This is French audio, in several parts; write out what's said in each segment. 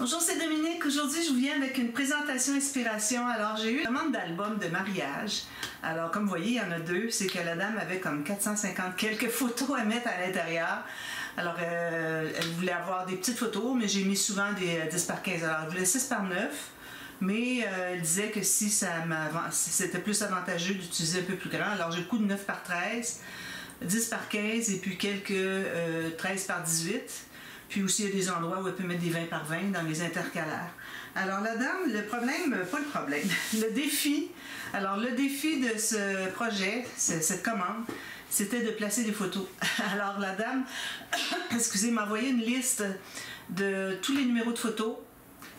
Bonjour, c'est Dominique. Aujourd'hui, je vous viens avec une présentation inspiration. Alors, j'ai eu une demande d'album de mariage. Alors, comme vous voyez, il y en a deux. C'est que la dame avait comme 450 quelques photos à mettre à l'intérieur. Alors, elle voulait avoir des petites photos, mais j'ai mis souvent des 10 par 15. Alors, elle voulait 6 par 9. Mais elle disait que si c'était plus avantageux d'utiliser un peu plus grand. Alors, j'ai le coup de 9 par 13, 10 par 15 et puis quelques 13 par 18. Puis aussi, il y a des endroits où elle peut mettre des 20 par 20 dans les intercalaires. Alors, la dame, le problème, pas le problème, le défi de ce projet, cette commande, c'était de placer des photos. Alors, la dame, excusez, m'a envoyé une liste de tous les numéros de photos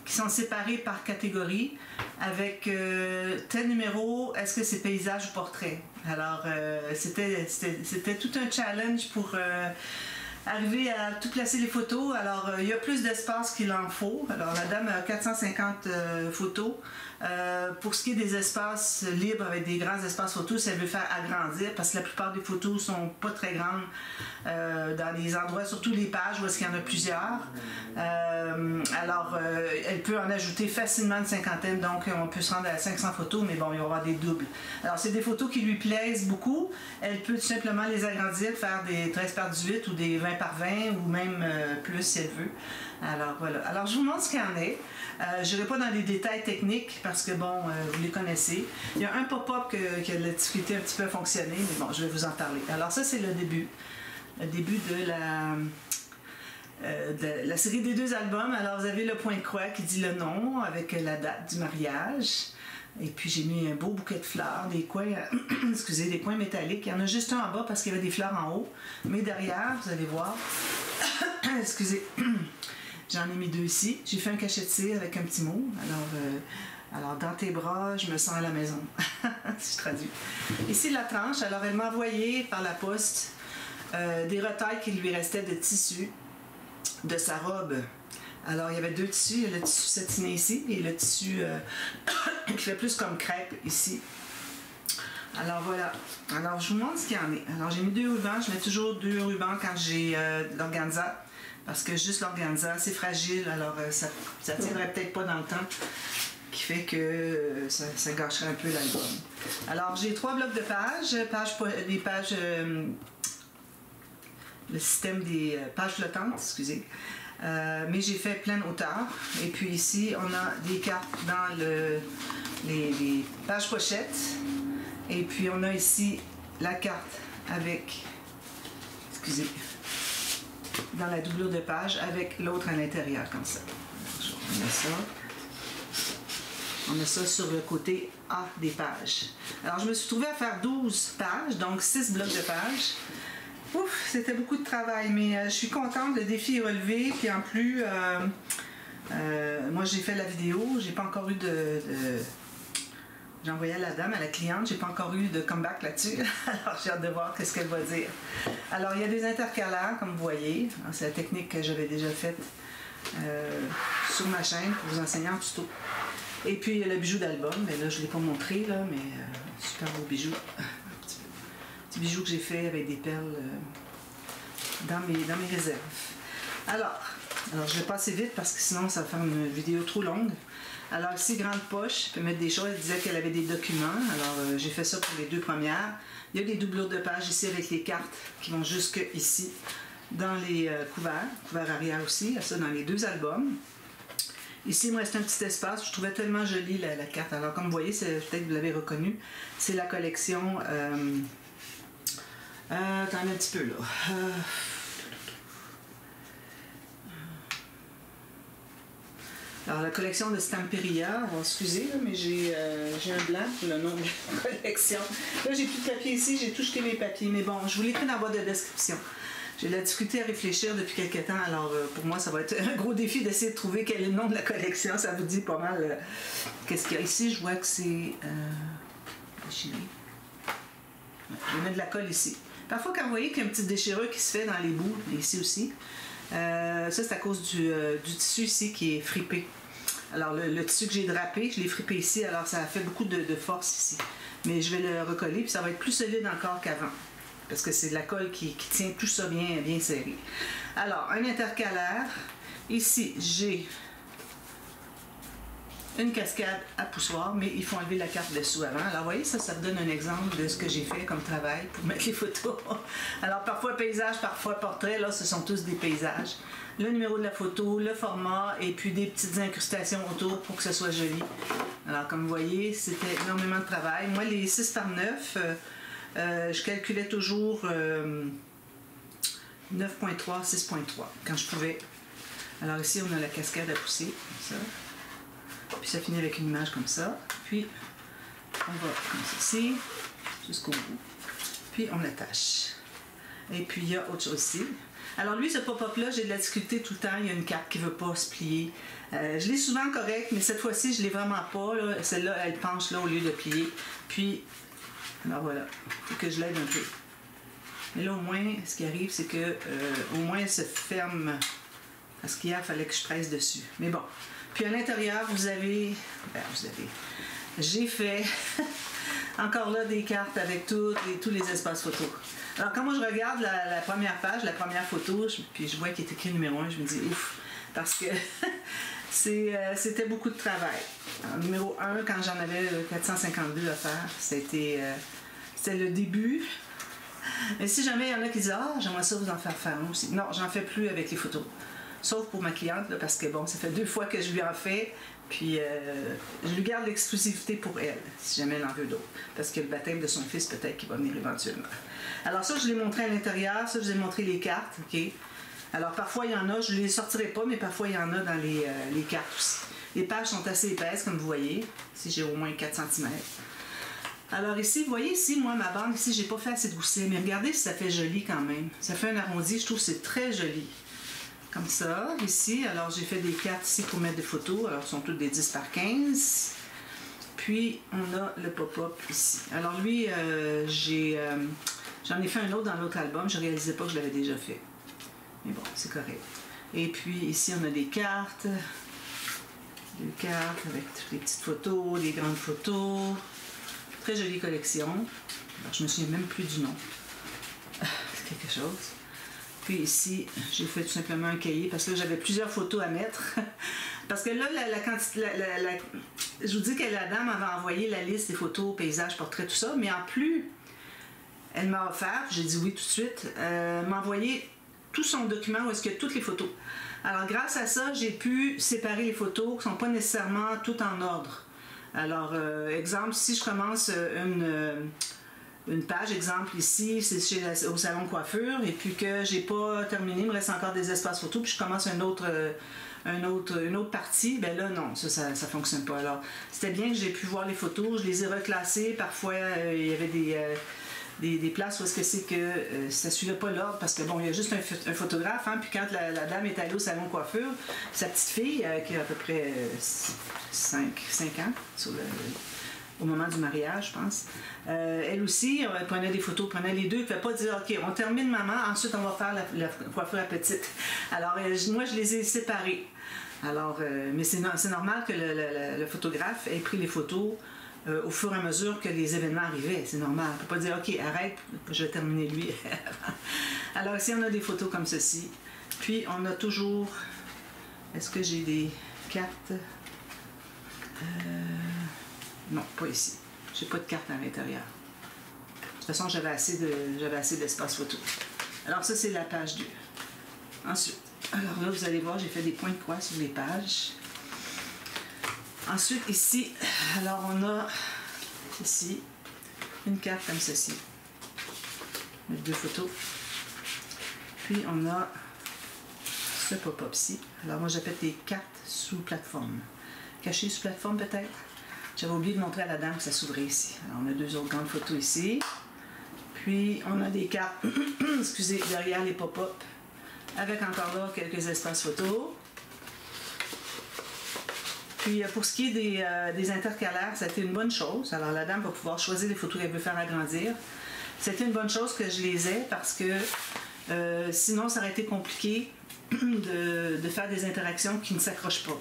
qui sont séparés par catégorie avec tel numéro, est-ce que c'est paysage ou portrait? Alors, c'était tout un challenge pour arriver à tout placer les photos. Alors, il y a plus d'espace qu'il en faut. Alors, la dame a 450 photos. Pour ce qui est des espaces libres avec des grands espaces photos, si elle veut faire agrandir, parce que la plupart des photos sont pas très grandes dans les endroits, surtout les pages où est-ce qu'il y en a plusieurs. Alors, elle peut en ajouter facilement une cinquantaine, donc on peut se rendre à 500 photos, mais bon, il y aura des doubles. Alors, c'est des photos qui lui plaisent beaucoup. Elle peut tout simplement les agrandir, faire des 13 par 18 ou des 20 par 20 ou même plus si elle veut. Alors, voilà. Alors, je vous montre ce qu'il y en est. Je n'irai pas dans les détails techniques parce que, bon, vous les connaissez. Il y a un pop-up qui a de la difficulté un petit peu à fonctionner, mais bon, je vais vous en parler. Alors, ça, c'est le début. Le début de la série des deux albums. Alors, vous avez le point de croix qui dit le nom avec la date du mariage. Et puis, j'ai mis un beau bouquet de fleurs, des coins, excusez, des coins métalliques. Il y en a juste un en bas parce qu'il y avait des fleurs en haut. Mais derrière, vous allez voir, excusez, j'en ai mis deux ici. J'ai fait un cachet de cire avec un petit mot. Alors, dans tes bras, je me sens à la maison. Si je traduis. Ici, la tranche. Alors, elle m'a envoyé par la poste des retailles qui lui restaient de tissu de sa robe. Alors, il y avait deux tissus. Il y a le tissu satiné ici et le tissu qui fait plus comme crêpe ici. Alors, voilà. Alors, je vous montre ce qu'il y en est. Alors, j'ai mis deux rubans. Je mets toujours deux rubans quand j'ai l'organza. Parce que juste l'organza, c'est fragile. Alors, ça tiendrait peut-être pas dans le temps. Qui fait que ça gâcherait un peu l'album. Alors, j'ai 3 blocs de pages. Des pages... le système des pages flottantes, excusez. Mais j'ai fait plein de hauteur. Et puis ici, on a des cartes dans les pages pochettes. Et puis on a ici la carte avec, excusez, dans la doublure de page avec l'autre à l'intérieur, comme ça. On a ça sur le côté A des pages. Alors je me suis trouvée à faire 12 pages, donc 6 blocs de pages. Ouf, c'était beaucoup de travail, mais je suis contente, le défi est relevé, puis en plus, moi j'ai fait la vidéo, j'ai pas encore eu j'ai envoyé à la dame, à la cliente, j'ai pas encore eu de comeback là-dessus, alors j'ai hâte de voir ce qu'elle va dire. Alors il y a des intercalaires, comme vous voyez, c'est la technique que j'avais déjà faite sur ma chaîne pour vous enseigner en tuto. Et puis il y a le bijou d'album, mais là je ne l'ai pas montré, là, mais super beau bijou. Bijoux que j'ai fait avec des perles dans mes réserves. Alors, je vais passer vite parce que sinon ça va faire une vidéo trop longue. Alors ici, grande poche, je peux mettre des choses. Elle disait qu'elle avait des documents. Alors j'ai fait ça pour les deux premières. Il y a des doublures de pages ici avec les cartes qui vont jusque ici dans les couverts arrière aussi. Il y a ça dans les deux albums. Ici, il me reste un petit espace. Je trouvais tellement jolie la carte. Alors comme vous voyez, peut-être que vous l'avez reconnu, c'est la collection... attends un petit peu là. Alors la collection de Stamperia, alors, excusez, là, mais j'ai un blanc pour le nom de la collection. Là j'ai plus de papier ici, j'ai tout jeté mes papiers, mais bon, je vous l'écris dans la boîte de description. J'ai de la difficulté à réfléchir depuis quelques temps, alors pour moi ça va être un gros défi d'essayer de trouver quel est le nom de la collection, ça vous dit pas mal qu'est-ce qu'il y a ici. Je vois que c'est je vais mettre de la colle ici. Parfois, quand vous voyez qu'il y a une petite déchirure qui se fait dans les bouts, ici aussi, ça c'est à cause du tissu ici qui est fripé. Alors le tissu que j'ai drapé, je l'ai fripé ici, alors ça a fait beaucoup de force ici. Mais je vais le recoller, puis ça va être plus solide encore qu'avant. Parce que c'est de la colle qui tient tout ça bien serré. Alors, un intercalaire. Ici, j'ai une cascade à poussoir, mais il faut enlever la carte dessous avant. Alors, vous voyez, ça vous donne un exemple de ce que j'ai fait comme travail pour mettre les photos. Alors, parfois paysage, parfois portrait, là, ce sont tous des paysages. Le numéro de la photo, le format, et puis des petites incrustations autour pour que ce soit joli. Alors, comme vous voyez, c'était énormément de travail. Moi, les 6 par 9, je calculais toujours 9.3, 6.3, quand je pouvais. Alors ici, on a la cascade à pousser, comme ça. Puis ça finit avec une image comme ça. Puis, on va comme ceci, jusqu'au bout. Puis, on l'attache. Et puis, il y a autre chose ici. Alors lui, ce pop-up-là, j'ai de la difficulté tout le temps. Il y a une carte qui ne veut pas se plier. Je l'ai souvent correct, mais cette fois-ci, je ne l'ai vraiment pas. Celle-là, elle penche là au lieu de plier. Puis, alors voilà, il faut que je l'aide un peu. Mais là, au moins, ce qui arrive, c'est que au moins, elle se ferme. Parce qu'hier, il fallait que je presse dessus. Mais bon. Puis à l'intérieur, vous avez... J'ai fait encore là des cartes avec tous les espaces photos. Alors, quand moi je regarde la première page, la première photo, puis je vois qu'il est écrit numéro 1, je me dis ouf, parce que c'était beaucoup de travail. Alors, numéro 1, quand j'en avais 452 à faire, c'était le début. Et si jamais il y en a qui disent « Ah, j'aimerais ça vous en faire un aussi ». Non, j'en fais plus avec les photos. Sauf pour ma cliente, là, parce que bon, ça fait 2 fois que je lui en fais. Puis je lui garde l'exclusivité pour elle, si jamais elle en veut d'autres. Parce que le baptême de son fils, peut-être qu'il va venir éventuellement. Alors ça, je l'ai montré à l'intérieur. Ça, je vous ai montré les cartes. OK? Alors parfois, il y en a, je ne les sortirai pas, mais parfois, il y en a dans les cartes aussi. Les pages sont assez épaisses, comme vous voyez. Ici, j'ai au moins 4 cm. Alors ici, vous voyez ici, moi, ma bande, ici, j'ai pas fait assez de gousset. Mais regardez si ça fait joli quand même. Ça fait un arrondi, je trouve que c'est très joli. Comme ça, ici. Alors, j'ai fait des cartes ici pour mettre des photos. Alors, ce sont toutes des 10 par 15. Puis, on a le pop-up ici. Alors, lui, j'en ai fait un autre dans l'autre album. Je ne réalisais pas que je l'avais déjà fait. Mais bon, c'est correct. Et puis, ici, on a des cartes. 2 cartes avec toutes les petites photos, les grandes photos. Très jolie collection. Alors, je ne me souviens même plus du nom. C'est quelque chose. Puis ici, j'ai fait tout simplement un cahier parce que là, j'avais plusieurs photos à mettre. Parce que là, je vous dis que la dame m'avait envoyé la liste des photos, paysages, portraits, tout ça. Mais en plus, elle m'a offert, j'ai dit oui tout de suite, m'a envoyé tout son document où est-ce qu'il y a toutes les photos. Alors, grâce à ça, j'ai pu séparer les photos qui ne sont pas nécessairement toutes en ordre. Alors, exemple, si je commence une page, exemple ici, c'est au salon coiffure, et puis que j'ai pas terminé, il me reste encore des espaces photos, puis je commence une autre partie, ben là non, ça fonctionne pas. Alors, c'était bien que j'ai pu voir les photos, je les ai reclassées, parfois il y avait des places où est-ce que c'est que ça suivait pas l'ordre, parce que bon, il y a juste un photographe, hein, puis quand la dame est allée au salon coiffure, sa petite fille, qui a à peu près 5 ans, au moment du mariage, je pense. Elle aussi, elle prenait des photos, prenait les deux. Elle ne pouvait pas dire, OK, on termine maman, ensuite on va faire la coiffure à petite. Alors, moi, je les ai séparés. Alors, mais c'est normal que le photographe ait pris les photos au fur et à mesure que les événements arrivaient. C'est normal. On ne peut pas dire, OK, arrête, je vais terminer lui. Alors, ici, on a des photos comme ceci. Puis, on a toujours... Est-ce que j'ai des cartes? Non, pas ici. J'ai pas de carte à l'intérieur. De toute façon, j'avais assez d'espace photo. Alors ça, c'est la page 2. Ensuite, alors là, vous allez voir, j'ai fait des points de croix sur les pages. Ensuite, ici, alors on a ici une carte comme ceci. Avec 2 photos. Puis on a ce pop-up-ci. Alors moi, j'appelle des cartes sous plateforme. Cachées sous plateforme, peut-être? J'avais oublié de montrer à la dame que ça s'ouvrait ici. Alors, on a 2 autres grandes photos ici. Puis, on a des cartes, excusez, derrière les pop-up, avec encore là quelques espaces photos. Puis, pour ce qui est des intercalaires, ça a été une bonne chose. Alors, la dame va pouvoir choisir les photos qu'elle veut faire agrandir. C'était une bonne chose que je les ai parce que sinon, ça aurait été compliqué de faire des interactions qui ne s'accrochent pas.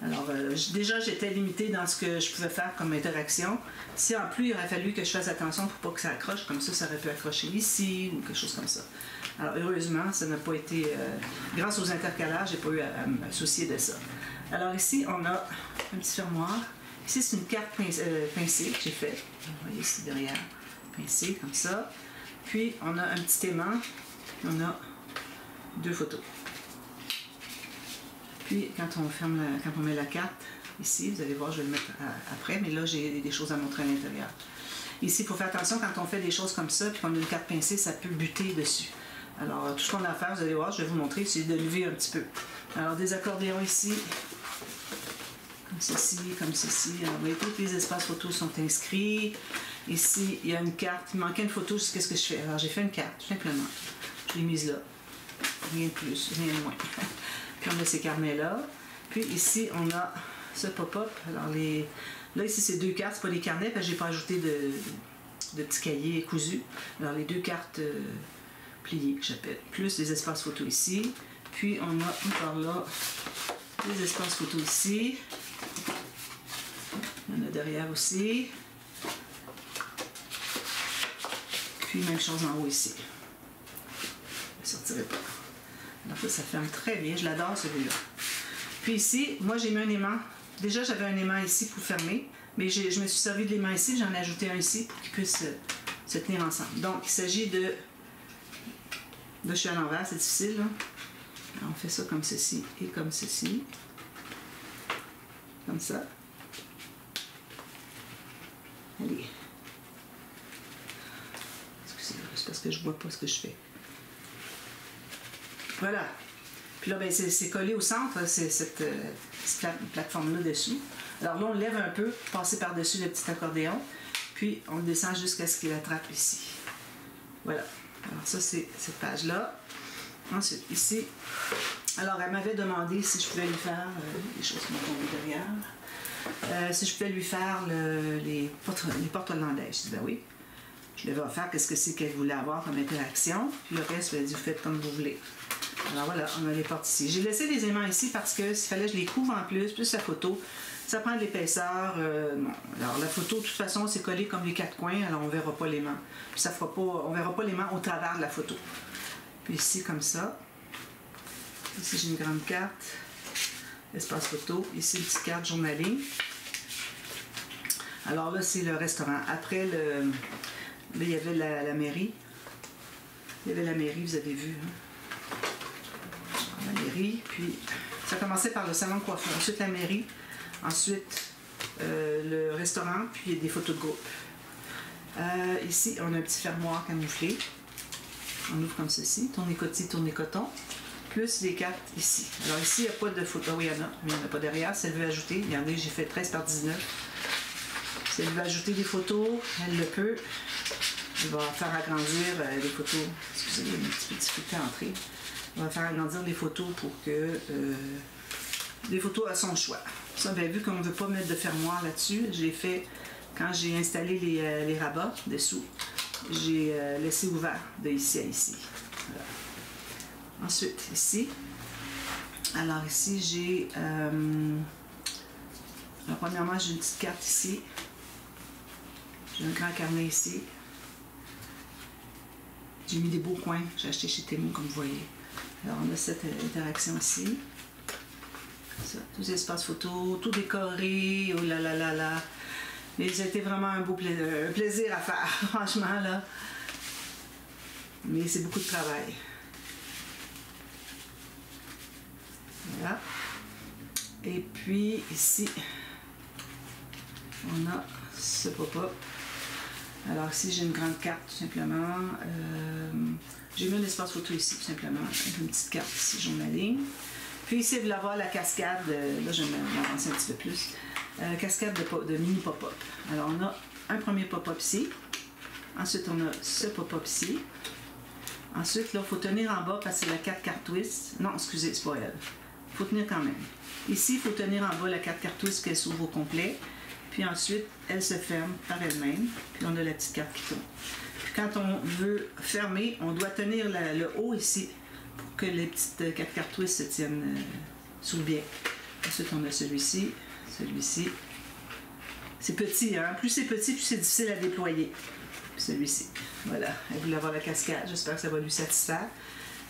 Alors, déjà, j'étais limitée dans ce que je pouvais faire comme interaction. Si en plus, il aurait fallu que je fasse attention pour pas que ça accroche, comme ça aurait pu accrocher ici ou quelque chose comme ça. Alors, heureusement, ça n'a pas été... grâce aux intercalaires, j'ai pas eu à me soucier de ça. Alors ici, on a un petit fermoir. Ici, c'est une carte pincée que j'ai faite. Vous voyez ici derrière, pincée comme ça. Puis, on a un petit aimant. On a 2 photos. Puis, quand on met la carte, ici, vous allez voir, je vais le mettre après, mais là, j'ai des choses à montrer à l'intérieur. Ici, il faut faire attention quand on fait des choses comme ça, puis qu'on a une carte pincée, ça peut buter dessus. Alors, tout ce qu'on a à faire, vous allez voir, je vais vous montrer, c'est de lever un petit peu. Alors, des accordéons ici, comme ceci, comme ceci. Alors, vous voyez, tous les espaces photos sont inscrits. Ici, il y a une carte, il manquait une photo, qu'est-ce que je fais? Alors, j'ai fait une carte, tout simplement. Je l'ai mise là. Rien de plus, rien de moins. Puis, on a ces carnets-là. Puis, ici, on a ce pop-up. Alors, là, ici, c'est 2 cartes, c'est pas des carnets, parce que j'ai pas ajouté de petits cahiers cousus. Alors, les 2 cartes pliées, que j'appelle, plus des espaces photos ici. Puis, on a encore là des espaces photos ici. Il y en a derrière aussi. Puis, même chose en haut ici. Je ne sortirai pas. Alors, ça ferme très bien. Je l'adore, celui-là. Puis ici, moi, j'ai mis un aimant. Déjà, j'avais un aimant ici pour fermer, mais je me suis servi de l'aimant ici, j'en ai ajouté un ici pour qu'ils puissent se tenir ensemble. Donc, il s'agit de... Là, je suis à l'envers, c'est difficile, là. Alors, on fait ça comme ceci et comme ceci. Comme ça. Allez. Excusez-moi, c'est parce que je ne vois pas ce que je fais. Voilà. Puis là, ben, c'est collé au centre, c'est cette plateforme-là dessous. Alors là, on lève un peu, passer par-dessus le petit accordéon, puis on descend jusqu'à ce qu'il attrape ici. Voilà. Alors ça, c'est cette page-là. Ensuite, ici, alors elle m'avait demandé si je pouvais lui faire, les choses qui m'ont tombé derrière, si je pouvais lui faire les portes hollandaises. Je dis, ben oui. Je devais faire qu'est-ce que c'est qu'elle voulait avoir comme interaction. Puis le reste, elle dit, vous faites comme vous voulez. Alors voilà, on a les portes ici. J'ai laissé les aimants ici parce que s'il fallait que je les couvre en plus la photo, ça prend de l'épaisseur. Non. Alors la photo, de toute façon, c'est collé comme les 4 coins, alors on ne verra pas l'aimant. Puis ça fera pas, on ne verra pas l'aimant au travers de la photo. Puis ici, comme ça. Ici, j'ai une grande carte. Espace photo. Ici, une petite carte journaling. Alors là, c'est le restaurant. Après, là, il y avait la mairie. Il y avait la mairie, vous avez vu. Hein? La mairie, puis ça commençait par le salon de coiffure. Ensuite, la mairie. Ensuite, le restaurant, puis des photos de groupe. Ici, on a un petit fermoir camouflé. On ouvre comme ceci. Tourner coton. Plus les cartes ici. Alors ici, il n'y a pas de photo. Oui, il y en a, mais il n'y en a pas derrière. Si elle veut ajouter, regardez, j'ai fait 13 par 19. Si elle veut ajouter des photos, elle le peut. Elle va faire agrandir les photos. Excusez, il y a une petite difficulté à entrer. On va faire agrandir les photos pour que... des photos à son choix. Ça, bien vu qu'on ne veut pas mettre de fermoir là-dessus, j'ai fait, quand j'ai installé les rabats dessous, j'ai laissé ouvert de ici à ici. Voilà. Ensuite, ici, alors ici, j'ai... alors, premièrement, j'ai une petite carte ici. J'ai un grand carnet ici. J'ai mis des beaux coins. J'ai acheté chez Temu, comme vous voyez. Alors, on a cette interaction ici. Ça, tous les espaces photos, tout décoré, oh là là là là. Mais c'était vraiment un plaisir à faire, franchement, là. Mais c'est beaucoup de travail. Voilà. Et puis, ici, on a ce pop-up. Alors ici, j'ai une grande carte, tout simplement. J'ai mis un espace photo ici, tout simplement. Avec une petite carte ici, journaling. Puis ici, vous voulez avoir la cascade. Là, je vais m'avancer un petit peu plus. Cascade de mini pop-up. Alors, on a un premier pop-up ici. Ensuite, on a ce pop-up ici. Ensuite, là, il faut tenir en bas parce que c'est la carte twist. Non, excusez, c'est pas elle. Il faut tenir quand même. Ici, il faut tenir en bas la carte twist qu'elle s'ouvre au complet. Puis ensuite, elle se ferme par elle-même. Puis on a la petite carte qui tourne. Puis quand on veut fermer, on doit tenir le haut ici pour que les petites cartes twist se tiennent sous le biais. Ensuite, on a celui-ci, celui-ci. C'est petit, hein? Plus c'est petit, plus c'est difficile à déployer. Puis celui-ci. Voilà. Elle voulait avoir la cascade. J'espère que ça va lui satisfaire.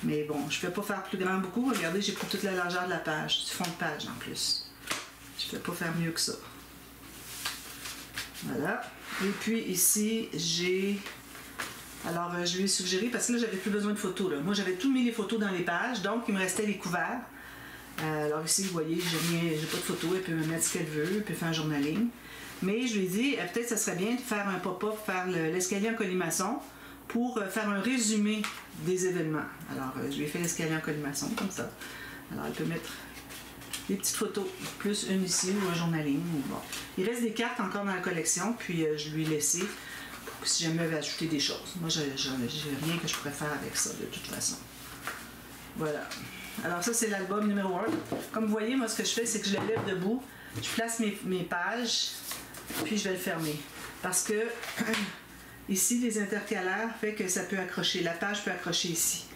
Mais bon, je ne peux pas faire plus grand beaucoup. Regardez, j'ai pris toute la largeur de la page, du fond de page en plus. Je Je ne peux pas faire mieux que ça. Voilà. Et puis ici, j'ai... Alors, je lui ai suggéré, parce que là, j'avais plus besoin de photos. Là. Moi, j'avais tout mis les photos dans les pages, donc il me restait les couverts. Alors ici, vous voyez, j'ai pas de photos, elle peut me mettre ce qu'elle veut, elle peut faire un journaling. Mais je lui ai dit, peut-être ça serait bien de faire un pop-up, faire l'escalier en colimaçon pour faire un résumé des événements. Alors, je lui ai fait l'escalier en colimaçon, comme ça. Alors, elle peut mettre des petites photos, plus une ici ou un journaling. Bon. Il reste des cartes encore dans la collection, puis je lui ai laissé pour si jamais elle veut ajouter des choses. Moi, j'ai rien que je pourrais faire avec ça, de toute façon. Voilà. Alors ça, c'est l'album numéro 1. Comme vous voyez, moi, ce que je fais, c'est que je le lève debout, je place mes pages, puis je vais le fermer. Parce que ici, les intercalaires fait que ça peut accrocher. La page peut accrocher ici.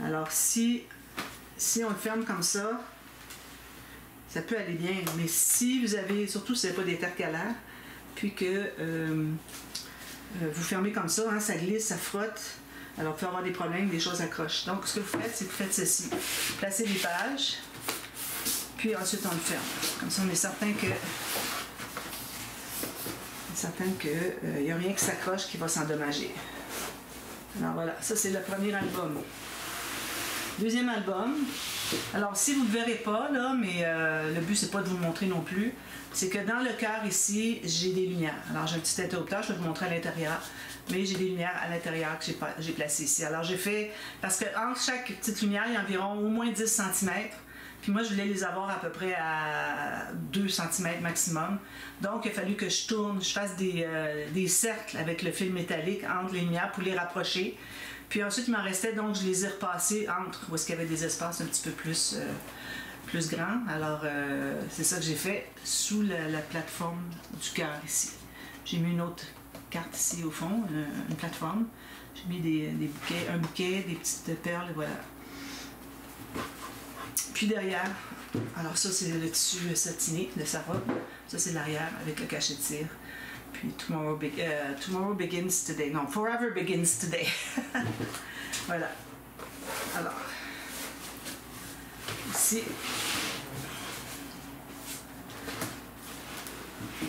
Alors, si on le ferme comme ça peut aller bien. Mais si vous avez, surtout si vous n'avez pas d'intercalaire, puis que vous fermez comme ça, hein, ça glisse, ça frotte, alors, vous pouvez avoir des problèmes, des choses accrochent. Donc, ce que vous faites, c'est que vous faites ceci. Placez les pages, puis ensuite, on le ferme. Comme ça, on est certain que il n'y a rien qui s'accroche qui va s'endommager. Alors, voilà. Ça, c'est le premier album. Deuxième album. Alors, si vous ne le verrez pas, là, mais le but, c'est pas de vous le montrer non plus, c'est que dans le cœur, ici, j'ai des lumières. Alors, j'ai un petit interrupteur, je vais vous montrer à l'intérieur. Mais j'ai des lumières à l'intérieur que j'ai placées ici. Alors j'ai fait, parce qu'entre chaque petite lumière, il y a environ au moins 10 cm. Puis moi, je voulais les avoir à peu près à 2 cm maximum. Donc, il a fallu que je tourne, je fasse des cercles avec le fil métallique entre les lumières pour les rapprocher. Puis ensuite, il m'en restait, donc je les ai repassés entre où est-ce qu'il y avait des espaces un petit peu plus grands. Alors, c'est ça que j'ai fait sous la plateforme du cœur ici. J'ai mis une autre carte ici au fond, une plateforme. J'ai mis un bouquet, des petites perles, et voilà. Puis derrière, alors ça c'est le tissu satiné de sa robe. Ça c'est l'arrière avec le cachet de cire. Puis tomorrow begins today. Non, forever begins today. Voilà. Alors, ici.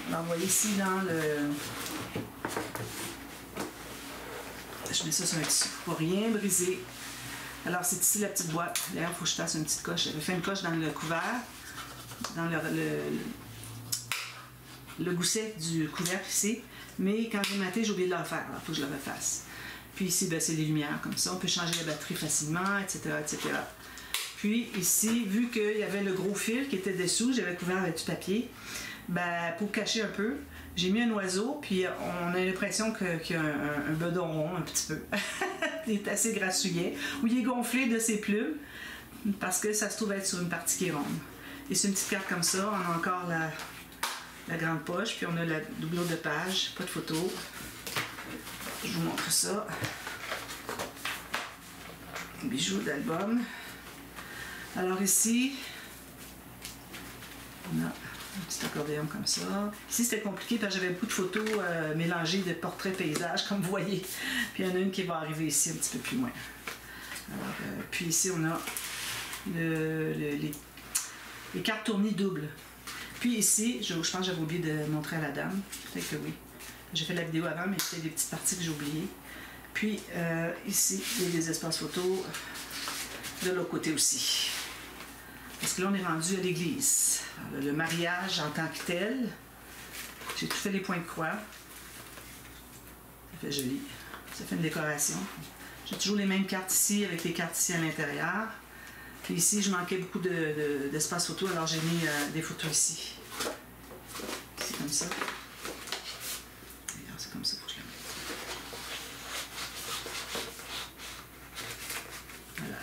Alors, vous voyez ici dans le... Je mets ça sur un tissu pour rien briser. Alors, c'est ici la petite boîte. D'ailleurs, il faut que je fasse une petite coche. J'avais fait une coche dans le couvert, dans le gousset du couvercle ici. Mais quand j'ai maté, j'ai oublié de le refaire. Alors, il faut que je le refasse. Puis ici, ben, c'est les lumières comme ça. On peut changer la batterie facilement, etc., etc. Puis ici, vu qu'il y avait le gros fil qui était dessous, j'avais couvert avec du papier. Ben, pour cacher un peu, j'ai mis un oiseau, puis on a l'impression qu'il y a un bedon rond un petit peu. Il est assez grassouillet, où il est gonflé de ses plumes, parce que ça se trouve être sur une partie qui est ronde. Et sur une petite carte comme ça, on a encore la grande poche, puis on a la doublure de page, pas de photo. Je vous montre ça. Bijoux d'album. Alors ici, on a un petit accordéon comme ça. Ici, c'était compliqué parce que j'avais beaucoup de photos mélangées de portraits paysages, comme vous voyez. Puis il y en a une qui va arriver ici un petit peu plus loin. Alors, puis ici, on a les cartes tournées doubles. Puis ici, je pense que j'avais oublié de montrer à la dame. Peut-être que oui. J'ai fait la vidéo avant, mais c'était des petites parties que j'ai oubliées. Puis ici, il y a des espaces photos de l'autre côté aussi. Parce que là, on est rendu à l'église. Le mariage en tant que tel. J'ai tout fait les points de croix. Ça fait joli. Ça fait une décoration. J'ai toujours les mêmes cartes ici, avec les cartes ici à l'intérieur. Puis ici, je manquais beaucoup d'espace photo, alors j'ai mis des photos ici. C'est comme ça. D'ailleurs, c'est comme ça que je la mets. Voilà.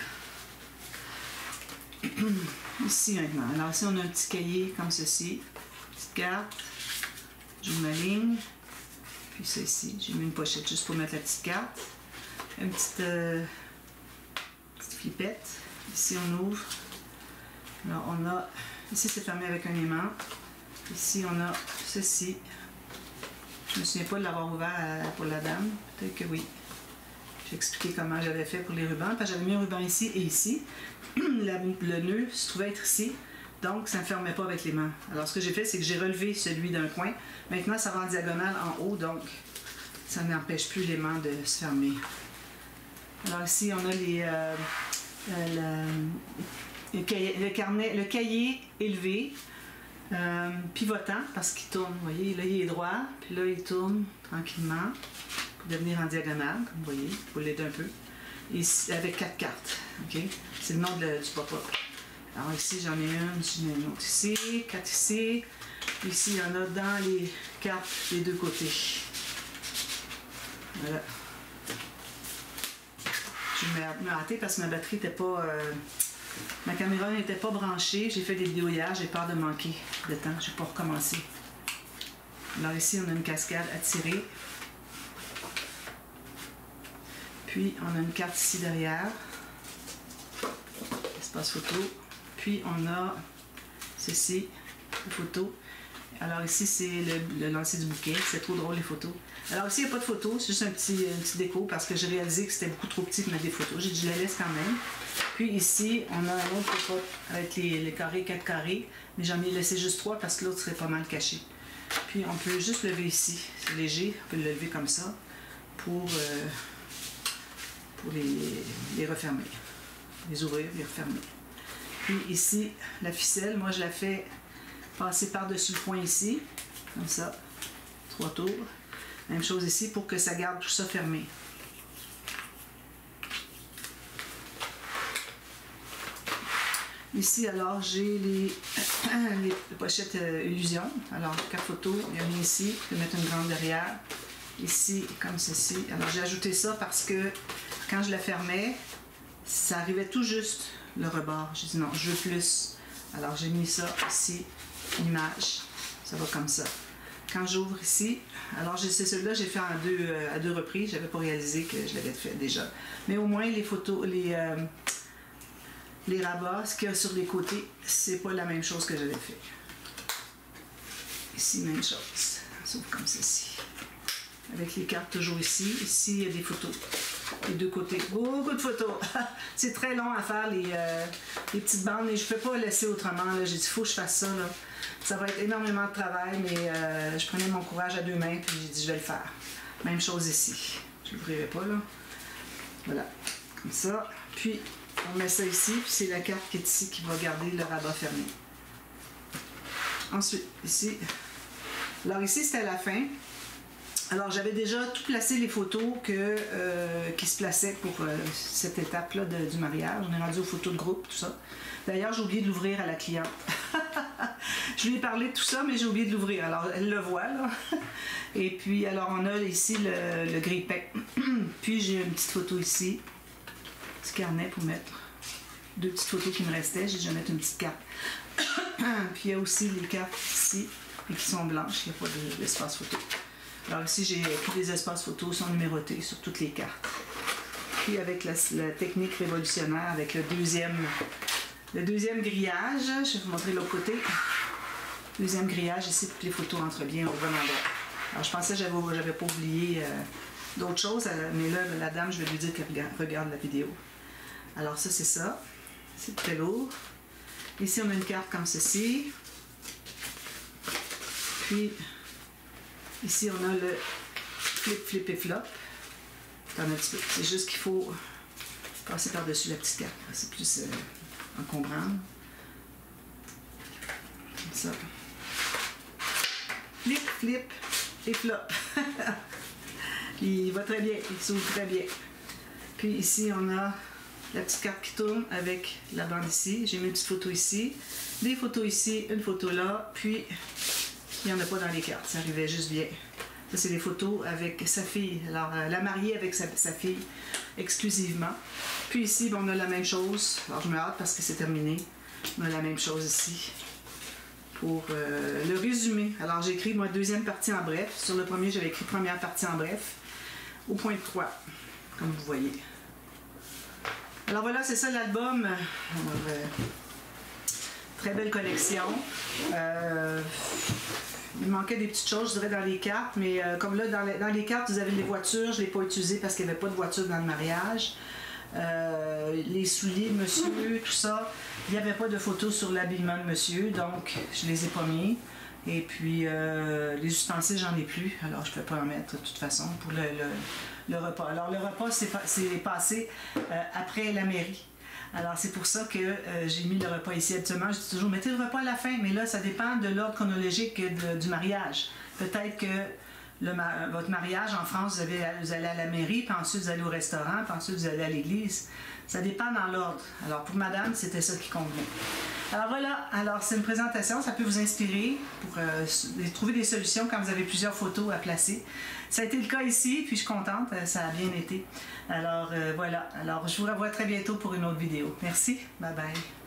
Ici maintenant. Alors ici, on a un petit cahier comme ceci. Petite carte. Je mets ma ligne. Puis ça ici. J'ai mis une pochette juste pour mettre la petite carte. Une petite flippette. Ici, on ouvre. Alors, on a... Ici, c'est fermé avec un aimant. Ici, on a ceci. Je ne me souviens pas de l'avoir ouvert pour la dame. Peut-être que oui. J'ai expliqué comment j'avais fait pour les rubans. Parce que j'avais mis un ruban ici et ici. Le nœud se trouvait être ici. Donc, ça ne fermait pas avec l'aimant. Alors, ce que j'ai fait, c'est que j'ai relevé celui d'un coin. Maintenant, ça va en diagonale en haut, donc ça n'empêche plus l'aimant de se fermer. Alors ici, on a le cahier élevé, pivotant, parce qu'il tourne. Vous voyez, là, il est droit, puis là, il tourne tranquillement pour devenir en diagonale, comme vous voyez. Il faut l'aider un peu. Et avec 4 cartes. OK? C'est le nom du pop-up. Alors ici, j'en ai une autre ici, 4 ici. Ici, il y en a dans les cartes des deux côtés. Voilà. Je vais me hâter parce que ma batterie n'était pas... ma caméra n'était pas branchée. J'ai fait des vidéos hier, j'ai peur de manquer de temps. Je ne vais pas recommencer. Alors ici, on a une cascade à tirer. Puis, on a une carte ici derrière. Espace photo. Puis, on a ceci, les photos. Alors ici, c'est le lancer du bouquet. C'est trop drôle, les photos. Alors ici, il n'y a pas de photos. C'est juste une petite déco parce que j'ai réalisé que c'était beaucoup trop petit pour mettre des photos. J'ai dit, je la laisse quand même. Puis ici, on a un autre pop-up avec les carrés, 4 carrés. Mais j'en ai laissé juste 3 parce que l'autre serait pas mal caché. Puis on peut juste lever ici. C'est léger. On peut le lever comme ça pour les refermer. Les ouvrir, les refermer. Puis ici, la ficelle, moi je la fais passer par-dessus le point ici, comme ça, 3 tours. Même chose ici pour que ça garde tout ça fermé. Ici, alors, j'ai les pochettes Illusion. Alors, 4 photos, il y en a ici, je vais mettre une grande derrière. Ici, comme ceci. Alors, j'ai ajouté ça parce que quand je la fermais, ça arrivait tout juste le rebord. J'ai dit non, je veux plus. Alors, j'ai mis ça ici, l'image. Ça va comme ça. Quand j'ouvre ici, alors c'est celui-là, j'ai fait à deux reprises. Je n'avais pas réalisé que je l'avais fait déjà. Mais au moins, les photos, les rabats, ce qu'il y a sur les côtés, c'est pas la même chose que j'avais fait. Ici, même chose. Ça s'ouvre comme ceci. Avec les cartes toujours ici. Ici, il y a des photos. Les deux côtés. Beaucoup de photos. C'est très long à faire les petites bandes, mais je ne peux pas laisser autrement. J'ai dit, il faut que je fasse ça. Là. Ça va être énormément de travail, mais je prenais mon courage à 2 mains, puis j'ai dit, je vais le faire. Même chose ici. Je ne l'ouvrirai pas, là. Voilà. Comme ça. Puis, on met ça ici, puis c'est la carte qui est ici qui va garder le rabat fermé. Ensuite, ici. Alors ici, c'était à la fin. Alors, j'avais déjà tout placé les photos qui se plaçaient pour cette étape-là du mariage. On est rendu aux photos de groupe, tout ça. D'ailleurs, j'ai oublié de l'ouvrir à la cliente. Je lui ai parlé de tout ça, mais j'ai oublié de l'ouvrir. Alors, elle le voit, là. Et puis, alors, on a ici le grille-pain. Puis, j'ai une petite photo ici. Petit carnet pour mettre 2 petites photos qui me restaient. J'ai déjà mettre une petite carte. Puis, il y a aussi les cartes ici, et qui sont blanches. Il n'y a pas d'espace photo. Alors ici, tous les espaces photos sont numérotés sur toutes les cartes. Puis avec la technique révolutionnaire, avec le deuxième grillage, je vais vous montrer l'autre côté. Deuxième grillage, ici, toutes les photos entrent bien au bon endroit. Alors je pensais que j'avais pas oublié d'autres choses, mais là, la dame, je vais lui dire qu'elle regarde la vidéo. Alors ça, c'est ça. C'est très lourd. Ici, on a une carte comme ceci. Puis... ici, on a le flip, flip et flop. C'est juste qu'il faut passer par-dessus la petite carte. C'est plus encombrant. Comme ça. Flip, flip et flop. Il va très bien, il s'ouvre très bien. Puis ici, on a la petite carte qui tourne avec la bande ici. J'ai mis une petite photo ici, des photos ici, une photo là, puis... il n'y en a pas dans les cartes, ça arrivait juste bien. Ça, c'est des photos avec sa fille. Alors, la mariée avec sa fille exclusivement. Puis ici, bon, on a la même chose. Alors, je me hâte parce que c'est terminé. On a la même chose ici. Pour le résumé. Alors, j'ai écrit, moi, deuxième partie en bref. Sur le premier, j'avais écrit première partie en bref. Au point 3, comme vous voyez. Alors, voilà, c'est ça l'album. Très belle collection. Il manquait des petites choses, je dirais, dans les cartes, mais comme là, dans les cartes, vous avez les voitures, je ne l'ai pas utilisé parce qu'il n'y avait pas de voiture dans le mariage. les souliers de monsieur, tout ça. Il n'y avait pas de photos sur l'habillement de monsieur, donc je les ai pas mis. Et puis, les ustensiles, j'en ai plus, alors je ne peux pas en mettre de toute façon pour le repas. Alors, le repas, c'est passé après la mairie. Alors, c'est pour ça que j'ai mis le repas ici. Habituellement, je dis toujours, mettez le repas à la fin, mais là, ça dépend de l'ordre chronologique du mariage. Peut-être que votre mariage en France, vous allez à la mairie, puis ensuite vous allez au restaurant, puis ensuite vous allez à l'église. Ça dépend dans l'ordre. Alors, pour madame, c'était ça qui convenait. Alors voilà, alors c'est une présentation, ça peut vous inspirer pour trouver des solutions quand vous avez plusieurs photos à placer. Ça a été le cas ici, puis je suis contente, ça a bien été. Alors voilà, alors je vous revois très bientôt pour une autre vidéo. Merci, bye bye.